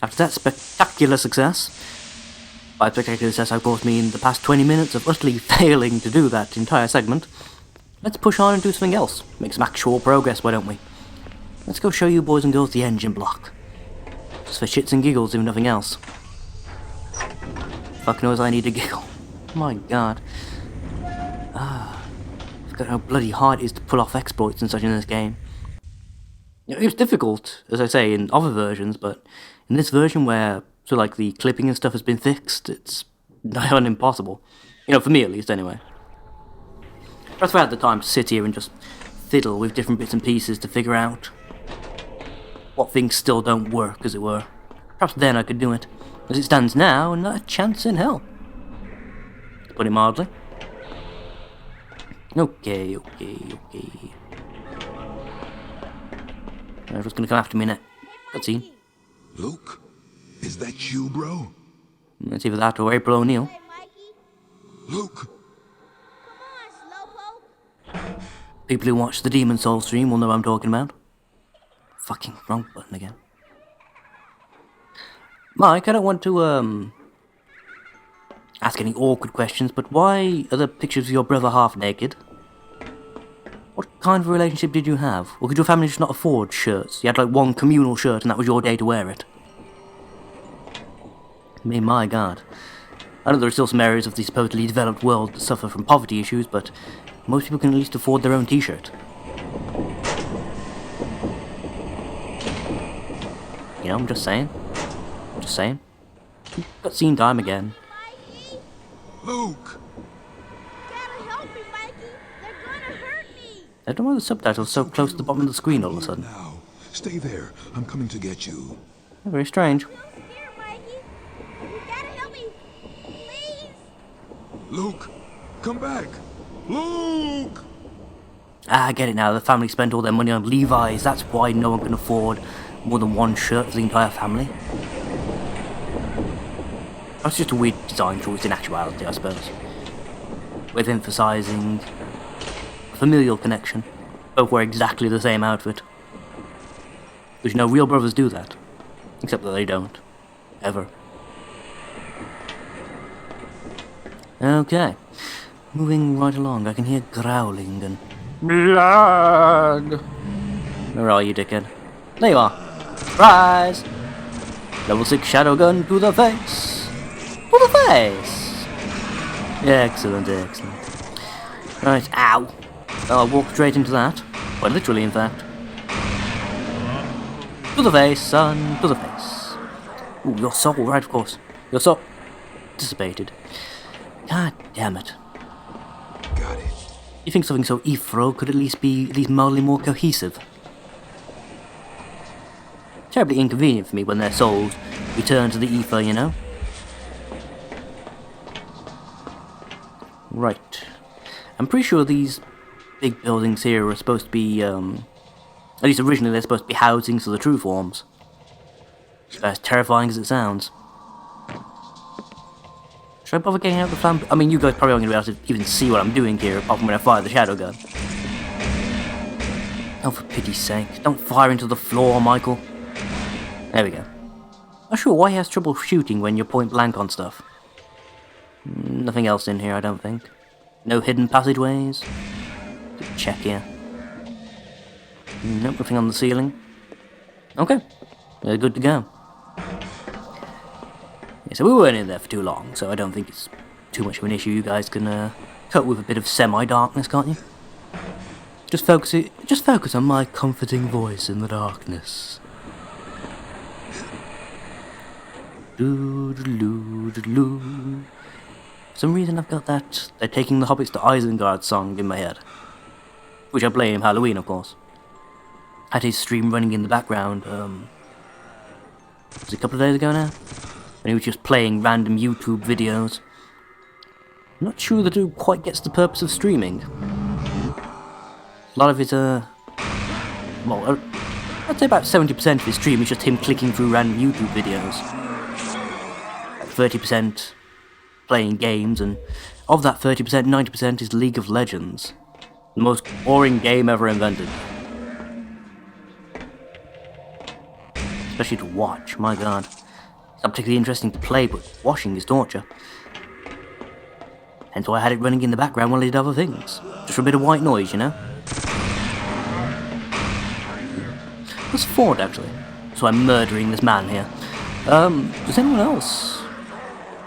After that spectacular success, by spectacular success I of course mean the past 20 minutes of utterly failing to do that entire segment, let's push on and do something else. Make some actual progress, why don't we? Let's go show you boys and girls the engine block. Just for shits and giggles, if nothing else. Fuck knows I need a giggle. My god. I forgot how bloody hard it is to pull off exploits and such in this game. You know, it was difficult, as I say, in other versions, but in this version where, so like, the clipping and stuff has been fixed, it's nigh on impossible. You know, for me at least, anyway. Perhaps if I had the time to sit here and just fiddle with different bits and pieces to figure out what things still don't work, as it were. Perhaps then I could do it. As it stands now, not a chance in hell. To put it mildly. Okay. Everyone's gonna come after me now. Cutscene. Luke, is that you, bro? It's either that or April O'Neil. Hey, Mikey. Luke, Come on, Slowpoke. People who watch the Demon Souls stream will know what I'm talking about. Fucking wrong button again. Mike, I don't want to, ask any awkward questions, but why are the pictures of your brother half naked? What kind of relationship did you have? Or could your family just not afford shirts? You had like one communal shirt and that was your day to wear it? I mean, my god. I know there are still some areas of the supposedly developed world that suffer from poverty issues, but most people can at least afford their own t-shirt. You know, I'm just saying. Cutscene time again. Mikey. Luke. Gotta help me, Mikey. They're gonna hurt me. I don't know why the subtitles are so close to the bottom of the screen all of a sudden. Now, stay there. I'm coming to get you. Very strange. I'm here, Mikey. You gotta help me. Please. Luke, come back. Luke! Ah, I get it now. The family spent all their money on Levi's. That's why no one can afford more than one shirt for the entire family. That's just a weird design choice in actuality, I suppose. With emphasising a familial connection. Both wear exactly the same outfit. Because you know, real brothers do that. Except that they don't. Ever. Okay. Moving right along, I can hear growling and... Blood! Where are you, dickhead? There you are. Surprise! Level 6 shadow gun to the face! To the face! Excellent. Right, ow! I'll walk straight into that. Quite literally, in fact. To the face, son, to the face. Ooh, your soul, right, of course. Your soul... dissipated. God damn it. Got it. You think something so ephro could at least mildly more cohesive? Terribly inconvenient for me when their souls return to the ether, you know? Right. I'm pretty sure these big buildings here are supposed to be, at least originally they're supposed to be housings for the true forms. It's about as terrifying as it sounds. Should I bother getting out the flam? I mean, you guys probably aren't going to be able to even see what I'm doing here, apart from when I fire the shadow gun. Oh, for pity's sake, don't fire into the floor, Michael. There we go. Not sure why he has trouble shooting when you're point blank on stuff. Nothing else in here, I don't think. No hidden passageways. Good check here. Nope, nothing on the ceiling. Okay, we're good to go. Yeah, so we weren't in there for too long, so I don't think it's too much of an issue. You guys can cope with a bit of semi-darkness, can't you? Just focus on my comforting voice in the darkness. For some reason I've got that "They're Taking the Hobbits to Isengard" song in my head. Which I blame Halloween, of course. Had his stream running in the background, was it a couple of days ago now? When he was just playing random YouTube videos. I'm not sure that it quite gets the purpose of streaming. A lot of it, well, I'd say about 70% of his stream is just him clicking through random YouTube videos. 30% playing games, and of that 30%, 90% is League of Legends. The most boring game ever invented. Especially to watch, my god. It's not particularly interesting to play, but washing is torture. Hence why I had it running in the background while I did other things. Just for a bit of white noise, you know? That's Ford, actually. So I'm murdering this man here. Does anyone else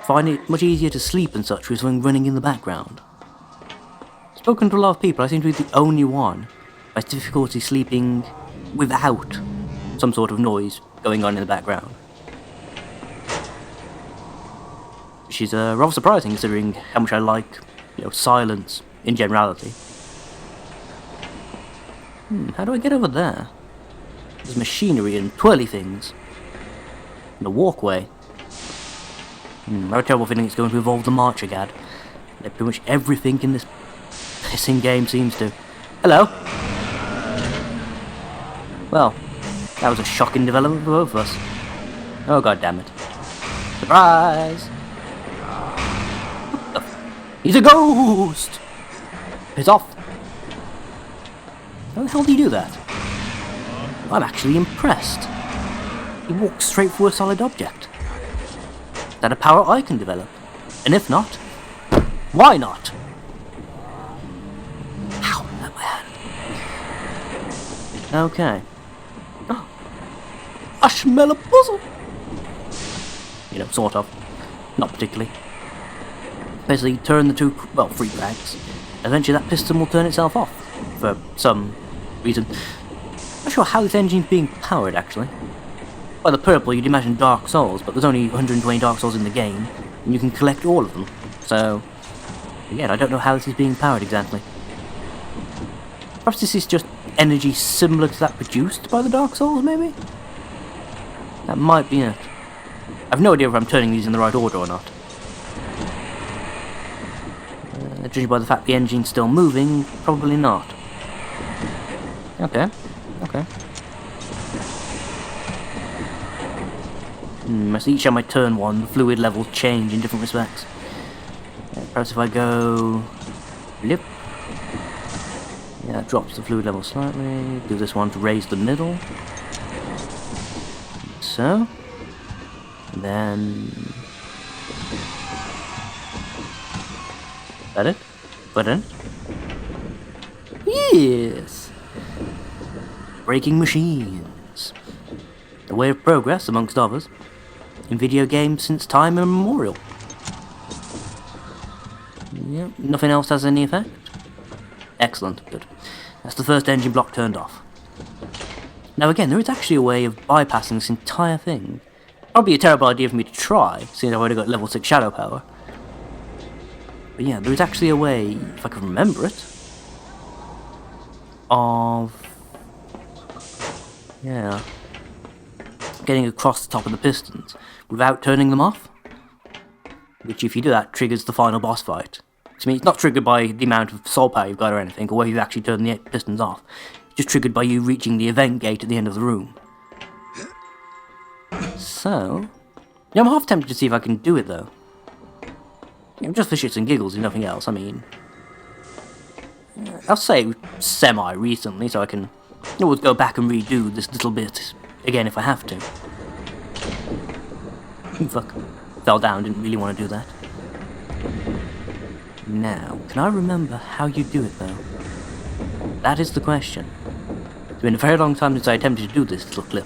find it much easier to sleep and such with something running in the background? Spoken to a lot of people, I seem to be the only one who has difficulty sleeping without some sort of noise going on in the background. Which is rather surprising considering how much I like, silence in generality. How do I get over there? There's machinery and twirly things. And a walkway. I have a terrible feeling it's going to involve the marcher gad. Like pretty much everything in this pissing game seems to. Hello! Well, that was a shocking development for both of us. Oh god damn it. Surprise! He's a ghost! Piss off! How the hell do you do that? I'm actually impressed. He walks straight through a solid object. Is that a power I can develop? And if not, why not? Ow, that my hand. Okay. Oh, I smell a puzzle! Sort of. Not particularly. Basically, turn the three cranks. Eventually that piston will turn itself off. For some reason. Not sure how this engine's being powered, actually. By the purple, you'd imagine Dark Souls, but there's only 120 Dark Souls in the game, and you can collect all of them. So, again, I don't know how this is being powered exactly. Perhaps this is just energy similar to that produced by the Dark Souls, maybe? That might be it. I've no idea if I'm turning these in the right order or not. Judging by the fact the engine's still moving, probably not. Okay. As each time I turn one, the fluid levels change in different respects. Perhaps if I go... Lip. Yeah, it drops the fluid level slightly. Do this one to raise the middle. Like so. And then... Is that it? Put in? Yes! Breaking machines. A way of progress, amongst others, in video games since time immemorial. Yep, nothing else has any effect? Excellent, good. That's the first engine block turned off. Now again, there is actually a way of bypassing this entire thing. Probably a terrible idea for me to try, since I've already got level 6 shadow power. But yeah, there is actually a way, if I can remember it, of... yeah... getting across the top of the pistons without turning them off. Which, if you do that, triggers the final boss fight. I mean, it's not triggered by the amount of soul power you've got or anything, or whether you've actually turned the pistons off. It's just triggered by you reaching the event gate at the end of the room. So... yeah, I'm half tempted to see if I can do it, though. Just for shits and giggles, if nothing else. I mean... I'll say semi-recently, so I can always go back and redo this little bit again if I have to. Fuck. Fell down, didn't really want to do that. Now, can I remember how you do it, though? That is the question. It's been a very long time since I attempted to do this little clip.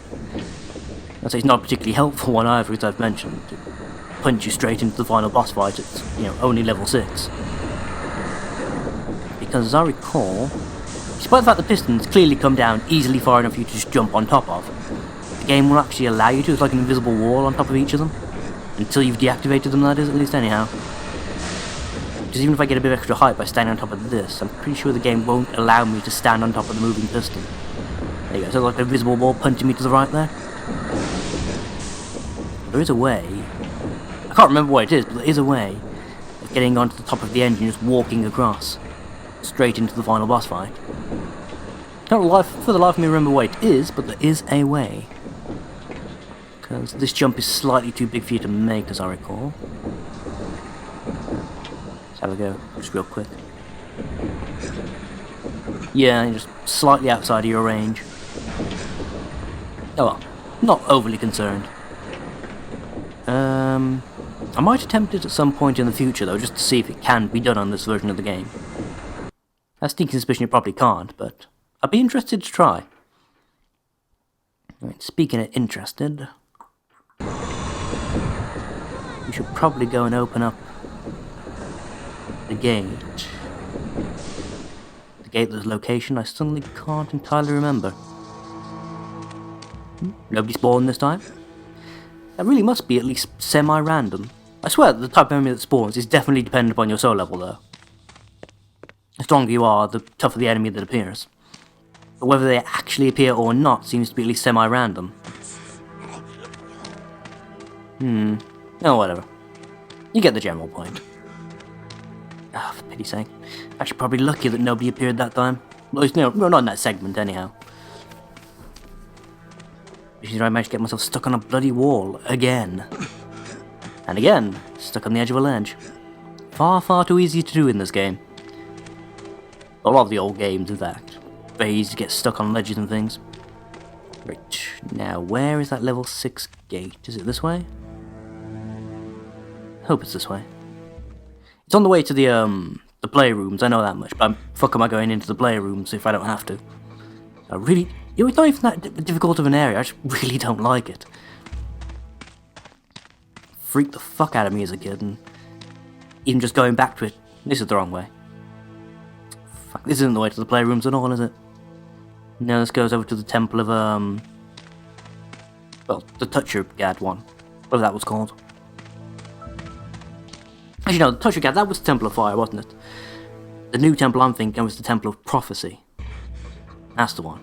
I'd say it's not a particularly helpful one either, as I've mentioned. It punch you straight into the final boss fight at, only level 6. Because as I recall, despite the fact the pistons clearly come down easily far enough for you to just jump on top of, the game will actually allow you to. It's like an invisible wall on top of each of them. Until you've deactivated them, that is, at least anyhow. Because even if I get a bit of extra height by standing on top of this, I'm pretty sure the game won't allow me to stand on top of the moving piston. There you go, so like an invisible wall punching me to the right there. There is a way, I can't remember what it is, but there is a way of getting onto the top of the engine, just walking across, straight into the final boss fight. Can't for the life of me remember what it is, but there is a way. Because this jump is slightly too big for you to make, as I recall. Let's have a go, just real quick. Yeah, you're just slightly outside of your range. Oh well, not overly concerned. I might attempt it at some point in the future though, just to see if it can be done on this version of the game. I have a sneaking suspicion it probably can't, but I'd be interested to try. Right, speaking of interested, we should probably go and open up the gate. The gateless location I suddenly can't entirely remember. Nobody spawned this time? That really must be at least semi-random. I swear that the type of enemy that spawns is definitely dependent upon your soul level though. The stronger you are, the tougher the enemy that appears. But whether they actually appear or not seems to be at least semi-random. Oh, whatever. You get the general point. Ah, for pity's sake. Actually, probably lucky that nobody appeared that time. Well, not in that segment, anyhow. Which is why I managed to get myself stuck on a bloody wall, again. And again, stuck on the edge of a ledge. Far, far too easy to do in this game. A lot of the old games, in fact. Very easy to get stuck on ledges and things. Right, now where is that level 6 gate? Is it this way? Hope it's this way. It's on the way to the playrooms, I know that much, but fuck am I going into the playrooms if I don't have to? I really... it's not even that difficult of an area, I just really don't like it. Freaked the fuck out of me as a kid, and even just going back to it, this is the wrong way. Fuck, this isn't the way to the playrooms at all, is it? No, this goes over to the temple of, well, the Toucher Gad one, whatever that was called. Actually, no, the Toucher Gad, that was the Temple of Fire, wasn't it? The new temple I'm thinking was the Temple of Prophecy. That's the one.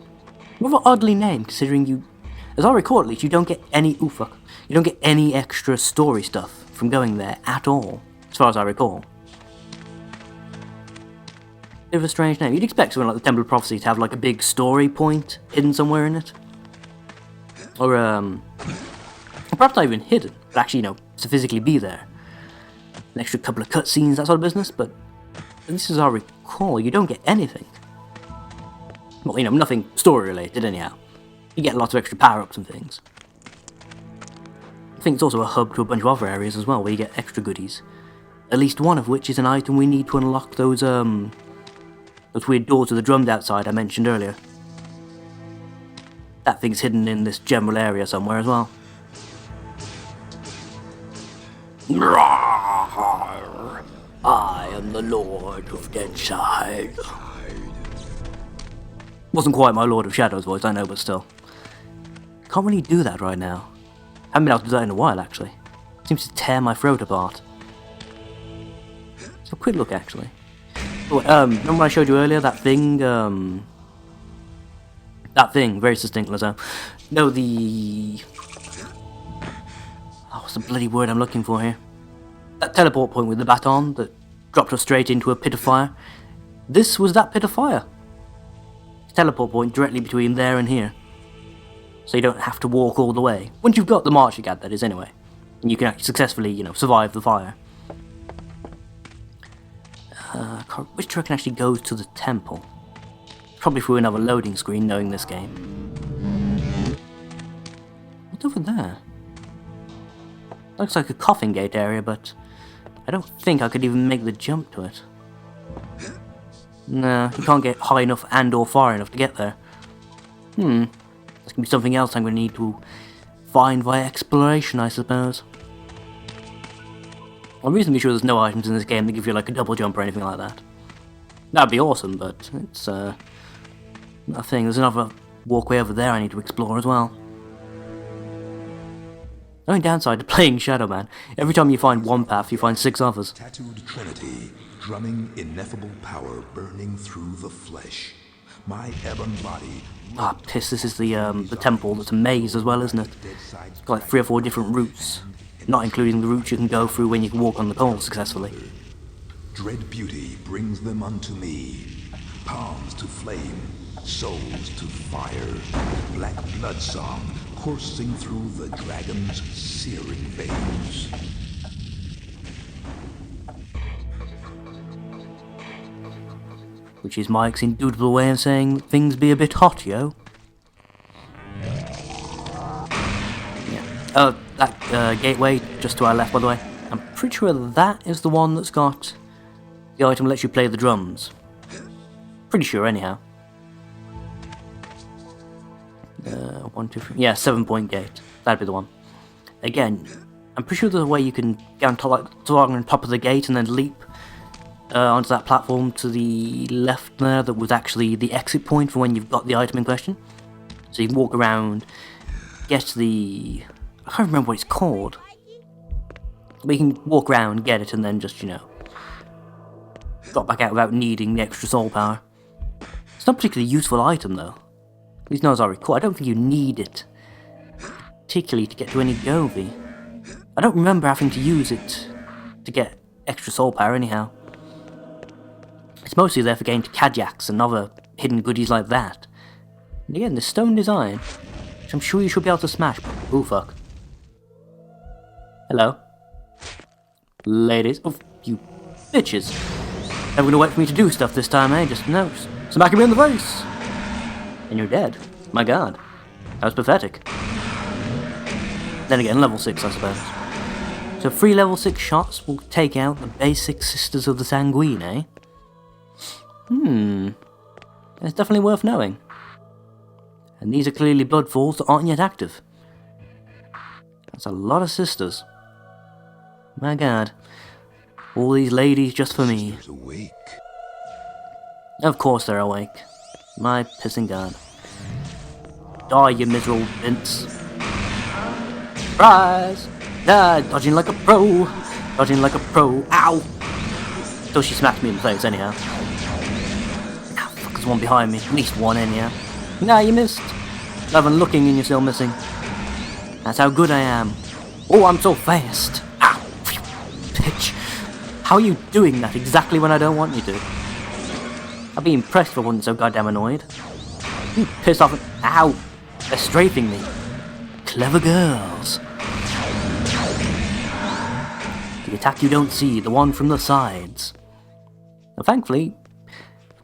Rather oddly named, considering you, as I recall at least, you don't get any, you don't get any extra story stuff from going there at all, as far as I recall. Bit of a strange name. You'd expect something like the Temple of Prophecy to have like a big story point hidden somewhere in it. Or, perhaps not even hidden, but actually, to physically be there. An extra couple of cutscenes, that sort of business, but this is, as I recall, you don't get anything. Well, nothing story-related, anyhow. You get lots of extra power-ups and things. I think it's also a hub to a bunch of other areas as well, where you get extra goodies. At least one of which is an item we need to unlock those weird doors with the drums outside I mentioned earlier. That thing's hidden in this general area somewhere as well. I am the Lord of Deadside. Wasn't quite my Lord of Shadows voice, I know, but still. Can't really do that right now. Haven't been able to do that in a while, actually. Seems to tear my throat apart. So quick look, actually. Oh, remember when I showed you earlier, that thing, very succinct, Lizzo. No, what's the bloody word I'm looking for here? That teleport point with the baton that dropped us straight into a pit of fire. This was that pit of fire. Teleport point directly between there and here. So you don't have to walk all the way. Once you've got the marching gad, that is, anyway. And you can actually successfully, survive the fire. Which direction actually goes to the temple? Probably through another loading screen, knowing this game. What's over there? Looks like a coffin gate area, but I don't think I could even make the jump to it. No, you can't get high enough and or far enough to get there. That's going to be something else I'm going to need to find via exploration, I suppose. I'm reasonably sure there's no items in this game that give you like a double jump or anything like that. That'd be awesome, but it's not a thing. There's another walkway over there I need to explore as well. The only downside to playing Shadow Man, every time you find one path, you find 6 others. Tattooed trinity, drumming ineffable power burning through the flesh. My ebon body. Ah, piss, this is the temple that's a maze as well, isn't it? It's got like 3 or 4 different routes, not including the routes you can go through when you can walk on the coal successfully. Dread beauty brings them unto me. Palms to flame, souls to fire. Black blood song coursing through the dragon's searing veins. Which is Mike's indubitable way of saying things be a bit hot, yo. Yeah. that gateway just to our left, by the way, I'm pretty sure that is the one that's got the item that lets you play the drums. Pretty sure, anyhow. 1, 2, 3. Yeah, 7-point gate. That'd be the one. Again, I'm pretty sure there's a way you can get on top of the gate and then leap onto that platform to the left there that was actually the exit point for when you've got the item in question. So you can walk around, get to the... I can't remember what it's called. But you can walk around, get it, and then just, you know, drop back out without needing the extra soul power. It's not a particularly useful item though. At least not as I recall. I don't think you need it particularly to get to any Govi. I don't remember having to use it to get extra soul power anyhow. It's mostly there for getting to Kajaks and other hidden goodies like that. And again, the stone design, which I'm sure you should be able to smash. Ooh, fuck. Hello. Ladies. Oh, you bitches. Never gonna wait for me to do stuff this time, eh? Just, no, smacking me in the face. And you're dead. My god. That was pathetic. Then again, level 6, I suppose. So 3 level 6 shots will take out the basic Sisters of the Sanguine, eh? It's definitely worth knowing. And these are clearly bloodfalls that aren't yet active. That's a lot of sisters. My god. All these ladies just for me. Sisters awake. Of course they're awake. My pissing god. Die, you miserable vince. Surprise! Ah, dodging like a pro. Dodging like a pro. Ow! Till she smacked me in the face anyhow. Ah, fuck, there's one behind me. At least one anyhow. Nah, you missed. Not even looking and you're still missing. That's how good I am. Oh, I'm so fast. Ow! Bitch. How are you doing that exactly when I don't want you to? I'd be impressed if I wasn't so goddamn annoyed. You piss off and... Ow! They're strafing me. Clever girls. The attack you don't see, the one from the sides. Now, thankfully,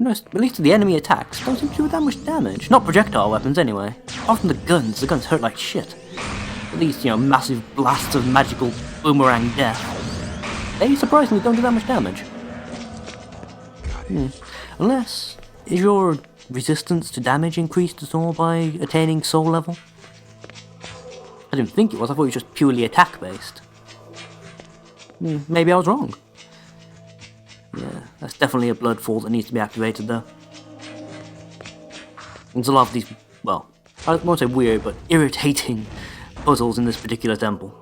at least the enemy attacks don't seem to do that much damage. Not projectile weapons, anyway. Often the guns hurt like shit. At least, you know, massive blasts of magical boomerang death. They surprisingly don't do that much damage. Unless, is your resistance to damage increased at all by attaining soul level? I didn't think it was, I thought it was just purely attack based. Maybe I was wrong. Yeah, that's definitely a blood fall that needs to be activated though. There's a lot of these, well, I won't say weird, but irritating puzzles in this particular temple.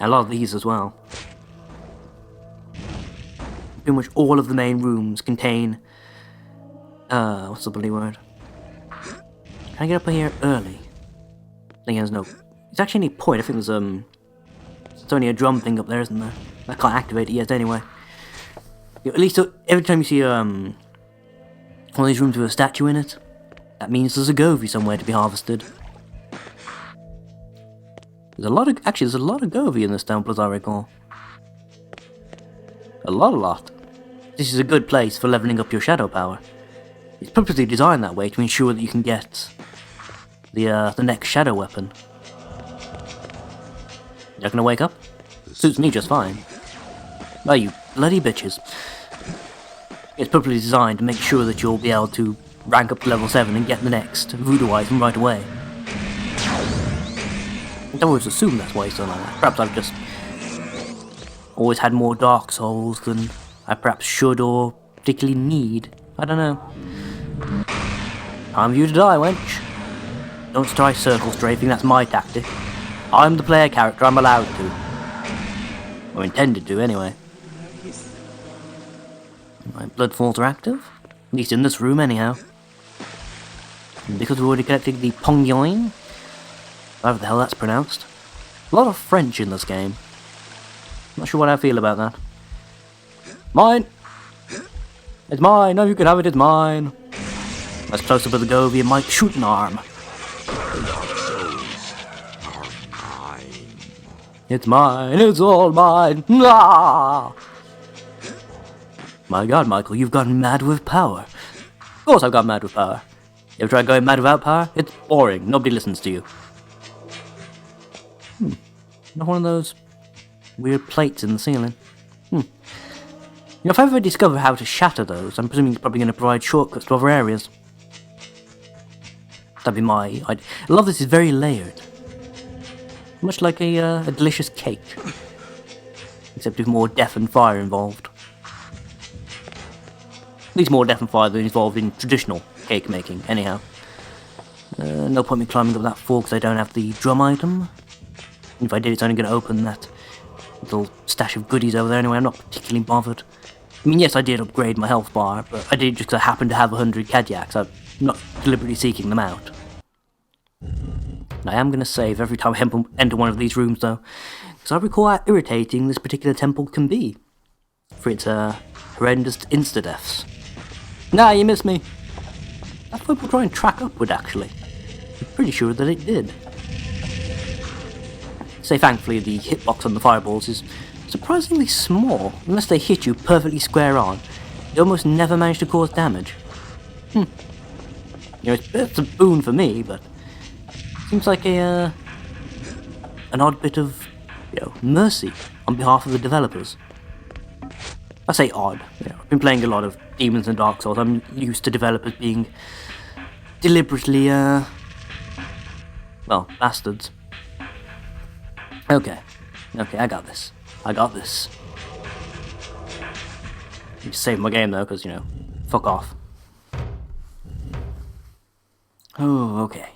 A lot of these as well. Pretty much all of the main rooms contain... what's the bloody word? Can I get up here early? I think there's no... It's actually any point, I think there's it's only a drum thing up there, isn't there? I can't activate it yet anyway. At least every time you see one of these rooms with a statue in it, that means there's a Govi somewhere to be harvested. There's a lot of Govi in this temple as I recall. A lot. This is a good place for leveling up your shadow power. It's purposely designed that way to ensure that you can get the next shadow weapon. You're gonna wake up? Suits me just fine. Oh, you bloody bitches. It's purposely designed to make sure that you'll be able to rank up to level 7 and get the next voodoo item right away. I don't always assume that's why it's done like that. Perhaps I've just always had more Dark Souls than I perhaps should or particularly need. I don't know. Time for you to die, wench. Don't try circle strafing, that's my tactic. I'm the player character, I'm allowed to. Or intended to, anyway. My blood falls are active. At least in this room, anyhow. And because we've already collected the Pongyoin, however the hell that's pronounced. A lot of French in this game. Not sure what I feel about that. Mine! It's mine! No, you can have it, it's mine! That's close up with the Govi and my shooting arm. It's mine, it's all mine! Ah! My god, Michael, you've gone mad with power. Of course I've gone mad with power. You ever tried going mad without power? It's boring, nobody listens to you. Not one of those weird plates in the ceiling. If I ever discover how to shatter those, I'm presuming it's probably going to provide shortcuts to other areas. That'd be my idea. A lot of this is very layered. Much like a delicious cake. Except with more death and fire involved. At least more death and fire than involved in traditional cake making, anyhow. No point me climbing up that fall because I don't have the drum item. If I did, it's only going to open that little stash of goodies over there anyway. I'm not particularly bothered. I mean, yes, I did upgrade my health bar, but I did it just because I happened to have 100 Cadillacs. I'm not deliberately seeking them out. I am going to save every time I enter one of these rooms, though, because I recall how irritating this particular temple can be for its horrendous insta-deaths. Nah, you missed me. That's what we'll try and track upward, actually. I'm pretty sure that it did. Say, thankfully, the hitbox on the fireballs is surprisingly small. Unless they hit you perfectly square on, they almost never manage to cause damage. It's a boon for me, but seems like an odd bit of, mercy on behalf of the developers. I say odd. I've been playing a lot of Demons and Dark Souls. I'm used to developers being deliberately, bastards. Okay, I got this. I'm just saving my game though, because, fuck off. Oh, okay.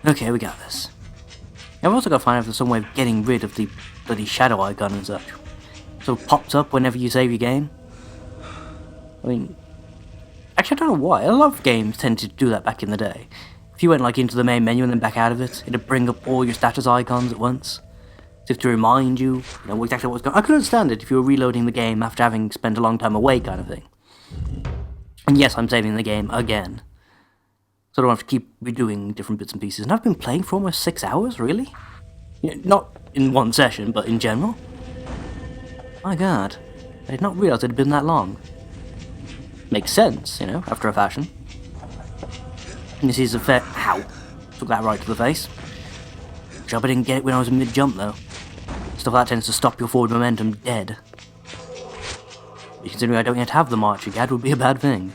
Okay, we got this. I've also got to find out if there's some way of getting rid of the bloody shadow icon and such. So it pops up whenever you save your game. I mean, actually I don't know why. A lot of games tended to do that back in the day. If you went into the main menu and then back out of it, it'd bring up all your status icons at once. As if to remind you, exactly what's going on. I could understand it if you were reloading the game after having spent a long time away kind of thing. And yes, I'm saving the game again. So I don't have to keep redoing different bits and pieces. And I've been playing for almost 6 hours, really? Not in one session, but in general. My god. I did not realise it had been that long. Makes sense, after a fashion. And this is a fair... Ow! Took that right to the face. Job I didn't get it when I was mid-jump, though. Stuff like that tends to stop your forward momentum dead. But considering I don't yet have the marching gad would be a bad thing.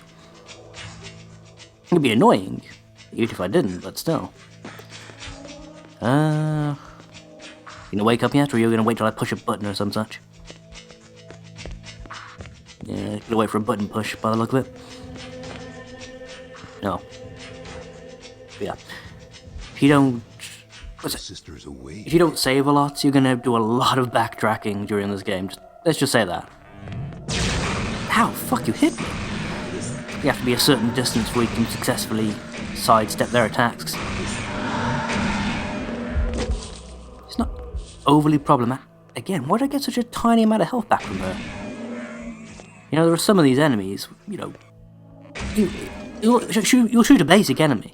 It'd be annoying, even if I didn't, but still. You gonna wake up yet, or are you gonna wait till I push a button or some such? Yeah, gonna wait for a button push by the look of it. No. Yeah. If you don't... Sisters away. If you don't save a lot, you're gonna do a lot of backtracking during this game. Let's just say that. Ow, fuck, you hit me! You have to be a certain distance before you can successfully sidestep their attacks. It's not overly problematic. Again, why did I get such a tiny amount of health back from her? There are some of these enemies, you'll shoot a basic enemy,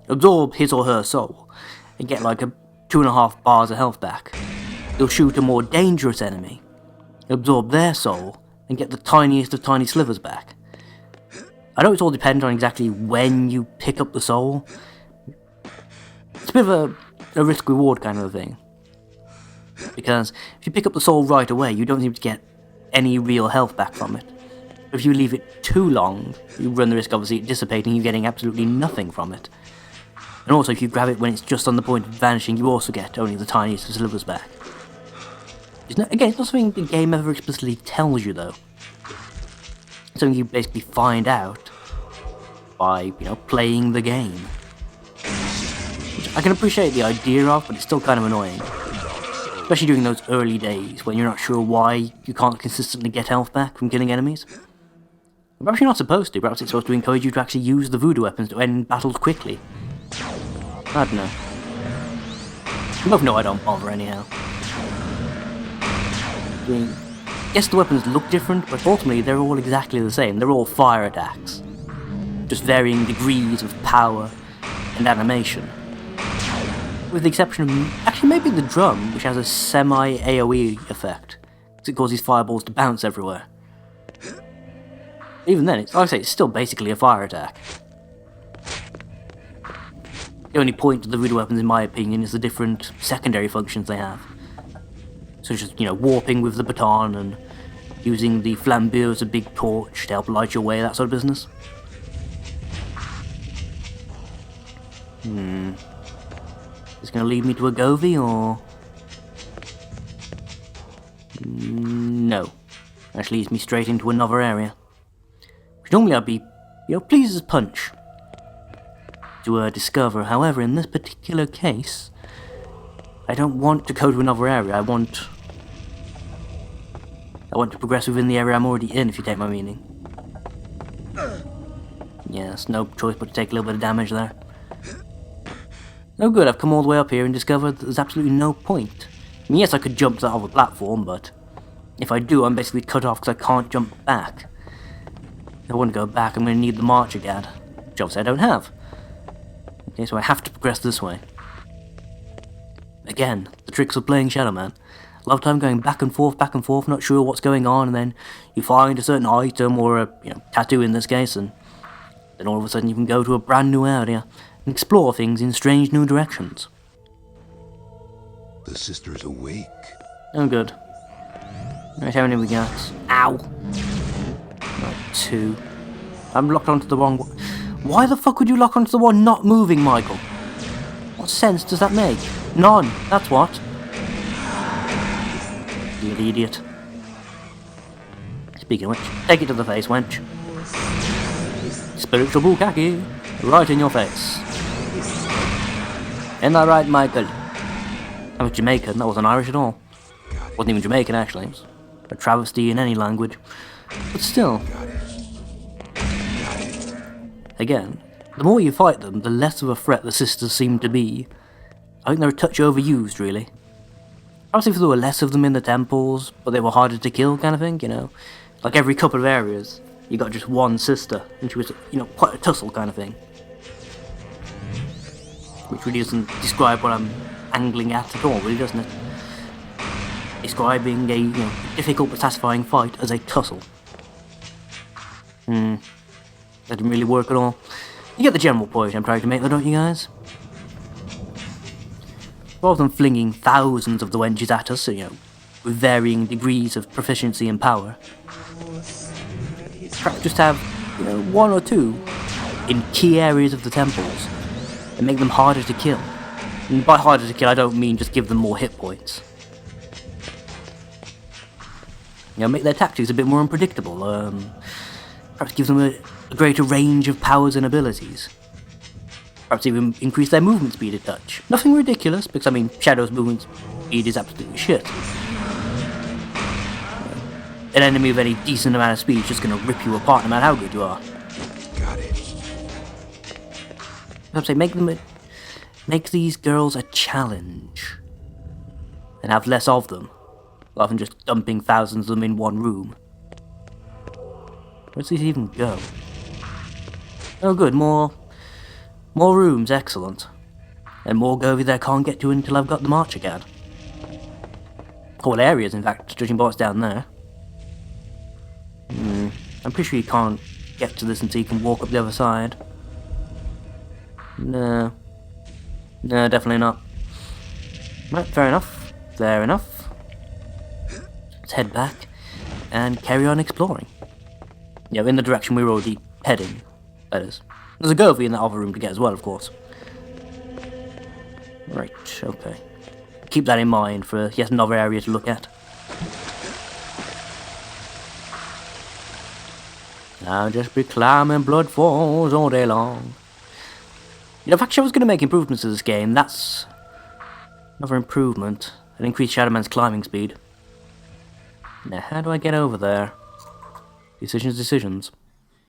absorb his or her soul, and get like 2.5 bars of health back. You'll shoot a more dangerous enemy, absorb their soul, and get the tiniest of tiny slivers back. I know it's all dependent on exactly when you pick up the soul. It's a bit of a risk-reward kind of a thing. Because if you pick up the soul right away, you don't seem to get any real health back from it. But if you leave it too long, you run the risk obviously of dissipating, you getting absolutely nothing from it. And also if you grab it when it's just on the point of vanishing, you also get only the tiniest of slivers back. It's not something the game ever explicitly tells you though. It's something you basically find out by, playing the game. Which I can appreciate the idea of, but it's still kind of annoying. Especially during those early days when you're not sure why you can't consistently get health back from killing enemies. Perhaps you're not supposed to, perhaps it's supposed to encourage you to actually use the voodoo weapons to end battles quickly. I don't know. You both know I don't bother anyhow. I mean, yes, the weapons look different, but ultimately they're all exactly the same. They're all fire attacks. Just varying degrees of power and animation. With the exception of, actually maybe the drum, which has a semi-AoE effect, because it causes fireballs to bounce everywhere. Even then, like I say, it's still basically a fire attack. The only point of the voodoo weapons, in my opinion, is the different secondary functions they have. Such as, you know, warping with the baton and using the flambeau as a big torch to help light your way, that sort of business. Is this going to lead me to a Govy, or...? No. Actually leads me straight into another area. Which normally I'd be, you know, pleased as punch to discover. However, in this particular case, I don't want to go to another area. I want to progress within the area I'm already in, if you take my meaning. Yes, no choice but to take a little bit of damage there. Oh good, I've come all the way up here and discovered that there's absolutely no point. I mean, yes, I could jump to that other platform, but if I do, I'm basically cut off because I can't jump back. If I want to go back, I'm going to need the Marcher Gad, which obviously I don't have. Okay, so I have to progress this way. Again, the tricks of playing Shadow Man. A lot of time going back and forth, not sure what's going on, and then you find a certain item, or a tattoo in this case, and then all of a sudden you can go to a brand new area and explore things in strange new directions. The sister's awake. Oh good. Right, how many we got? Ow! Right, 2. I'm locked onto the wrong one. Why the fuck would you lock onto the one not moving, Michael? What sense does that make? None, that's what. You idiot. Speaking of which, take it to the face, wench. Spiritual bukkake, right in your face. Ain't that right, Michael? I was Jamaican, that wasn't Irish at all. Wasn't even Jamaican, actually. It was a travesty in any language. But still. Again, the more you fight them, the less of a threat the sisters seem to be. I think they're a touch overused, really. Obviously, if there were less of them in the temples, but they were harder to kill, kind of thing, you know. Like every couple of areas, you got just one sister, and she was, quite a tussle kind of thing. Which really doesn't describe what I'm angling at all, really, doesn't it? Describing a, difficult but satisfying fight as a tussle. That didn't really work at all. You get the general point I'm trying to make though, don't you guys? Rather than flinging thousands of the wenches at us, with varying degrees of proficiency and power, perhaps just have, 1 or 2 in key areas of the temples and make them harder to kill. And by harder to kill, I don't mean just give them more hit points. Make their tactics a bit more unpredictable. Perhaps give them a greater range of powers and abilities. Perhaps even increase their movement speed a touch. Nothing ridiculous, because I mean, Shadow's movement speed is absolutely shit. An enemy with any decent amount of speed is just going to rip you apart no matter how good you are. Got it. Perhaps they make these girls a challenge. And have less of them, rather than just dumping thousands of them in one room. Where does this even go? Oh good, more rooms, excellent. And more Govy that I can't get to until I've got the Marcher Gad. Whole areas, in fact, judging by what's down there. I'm pretty sure you can't get to this until you can walk up the other side. No, definitely not. Right, fair enough. Fair enough. Let's head back and carry on exploring. In the direction we were already heading, that is. There's a Govy in that other room to get as well, of course. Right, okay. Keep that in mind for yet another area to look at. I'll just be climbing blood falls all day long. In fact, I was going to make improvements to this game. That's another improvement. An increased Shadow Man's climbing speed. Now, how do I get over there? Decisions.